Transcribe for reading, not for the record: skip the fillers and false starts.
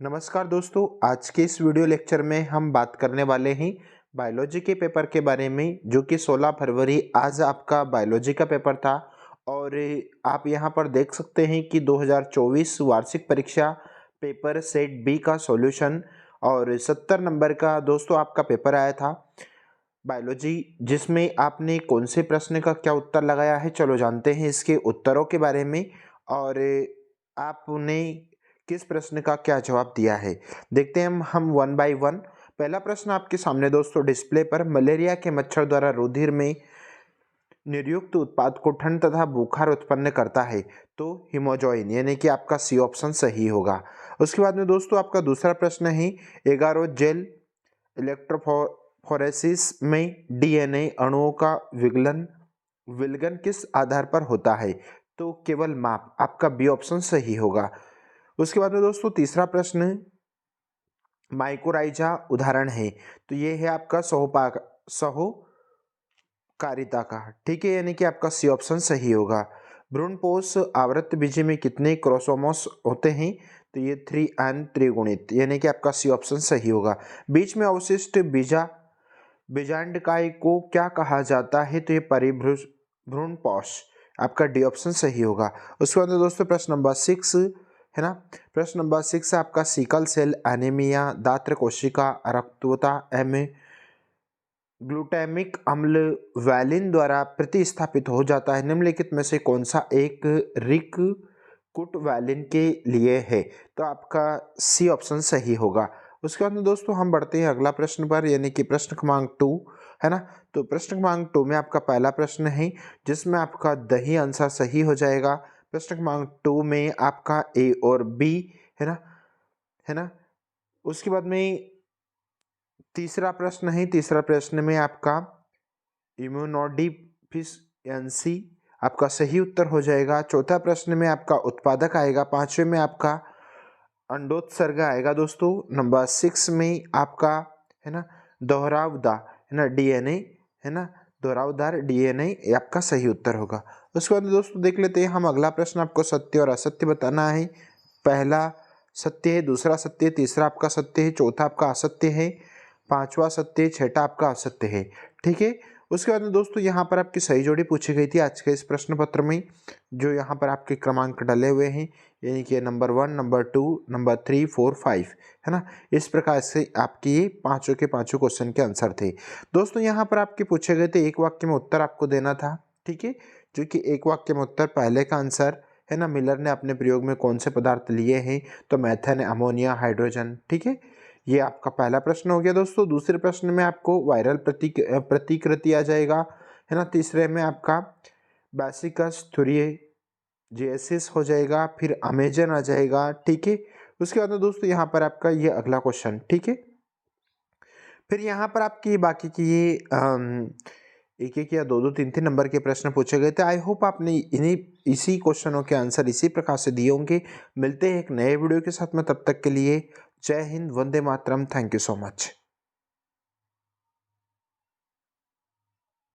नमस्कार दोस्तों, आज के इस वीडियो लेक्चर में हम बात करने वाले हैं बायोलॉजी के पेपर के बारे में, जो कि 16 फरवरी आज आपका बायोलॉजी का पेपर था। और आप यहां पर देख सकते हैं कि 2024 वार्षिक परीक्षा पेपर सेट बी का सॉल्यूशन और 70 नंबर का दोस्तों आपका पेपर आया था बायोलॉजी, जिसमें आपने कौन से प्रश्न का क्या उत्तर लगाया है। चलो जानते हैं इसके उत्तरों के बारे में और आपने किस प्रश्न का क्या जवाब दिया है। देखते हैं हम वन बाय वन। पहला प्रश्न आपके सामने दोस्तों डिस्प्ले पर, मलेरिया के मच्छर द्वारा रुधिर में निर्युक्त उत्पाद को ठंड तथा बुखार उत्पन्न करता है, तो हिमोजॉइन, यानी कि आपका सी ऑप्शन सही होगा। उसके बाद में दोस्तों आपका दूसरा प्रश्न है, एगारो जेल इलेक्ट्रोफोरेसिस में डीएनए अणुओं का विलगन किस आधार पर होता है, तो केवल माप, आपका बी ऑप्शन सही होगा। उसके बाद में दोस्तों तीसरा प्रश्न माइकोराइजा उदाहरण है, तो ये है आपका सहोकारिता का, ठीक है, यानी कि आपका सी ऑप्शन सही होगा। भ्रूणपोष आवृत्त बीज में कितने क्रोमोसोम्स होते हैं, तो ये 3n त्रिगुणित, यानी कि आपका सी ऑप्शन सही होगा। बीच में अवशिष्ट बीजांडकाय को क्या कहा जाता है, तो ये भ्रूणपोष, आपका डी ऑप्शन सही होगा। उसके बाद दोस्तों प्रश्न नंबर 6 है ना, प्रश्न नंबर 6 आपका सिकल सेल एनीमिया, दात्र कोशिका रक्तवता ग्लूटामिक अम्ल वैलिन द्वारा प्रतिस्थापित हो जाता है, निम्नलिखित में से कौन सा एक रिक कुट वैलिन के लिए है, तो आपका सी ऑप्शन सही होगा। उसके बाद में दोस्तों हम बढ़ते हैं अगला प्रश्न पर, यानी कि प्रश्न क्रमांक 2 है ना। तो प्रश्न क्रमांक 2 में आपका पहला प्रश्न है, जिसमें आपका दही आंसर सही हो जाएगा। प्रश्न क्रमांक 2 में आपका ए और बी है ना। उसके बाद में तीसरा प्रश्न है, तीसरा प्रश्न में आपका इम्यूनोडिफिशियंसी आपका सही उत्तर हो जाएगा। चौथा प्रश्न में आपका उत्पादक आएगा। पांचवें में आपका अंडोत्सर्ग आएगा दोस्तों। नंबर 6 में आपका है ना दोहरावदार है ना डीएनए है ना, दोहरावदार डीएनए आपका सही उत्तर होगा। उसके बाद दोस्तों देख लेते हैं हम अगला प्रश्न, आपको सत्य और असत्य बताना है। पहला सत्य है, दूसरा सत्य है, तीसरा आपका सत्य है, चौथा आपका असत्य है, पांचवा सत्य है, छठा आपका असत्य है, ठीक है। उसके बाद में दोस्तों यहाँ पर आपकी सही जोड़ी पूछी गई थी आज के इस प्रश्न पत्र में, जो यहाँ पर आपके क्रमांक डले हुए हैं, यानी कि नंबर 1, नंबर 2, नंबर 3, 4, 5 है ना। इस प्रकार से आपके ये पांचों के पांचों क्वेश्चन के आंसर थे दोस्तों। यहाँ पर आपके पूछे गए थे, एक वाक्य में उत्तर आपको देना था, ठीक है, जो कि एक वाक्य में उत्तर पहले का आंसर है ना, मिलर ने अपने प्रयोग में कौन से पदार्थ लिए हैं, तो मेथेन, अमोनिया, हाइड्रोजन, ठीक है। ये आपका पहला प्रश्न हो गया दोस्तों। दूसरे प्रश्न में आपको वायरल प्रतिकृति आ जाएगा है ना। तीसरे में आपका बेसिकस थुरियजेसिस हो जाएगा, फिर अमेजन आ जाएगा, ठीक है। उसके बाद में दोस्तों यहाँ पर आपका ये अगला क्वेश्चन, ठीक है। फिर यहाँ पर आपकी बाकी की ये एक एक या दो दो तीन तीन नंबर के प्रश्न पूछे गए थे। आई होप आपने इसी क्वेश्चनों के आंसर इसी प्रकार से दिए होंगे। मिलते हैं एक नए वीडियो के साथ में, तब तक के लिए जय Hind, Vande Mataram, thank you so much.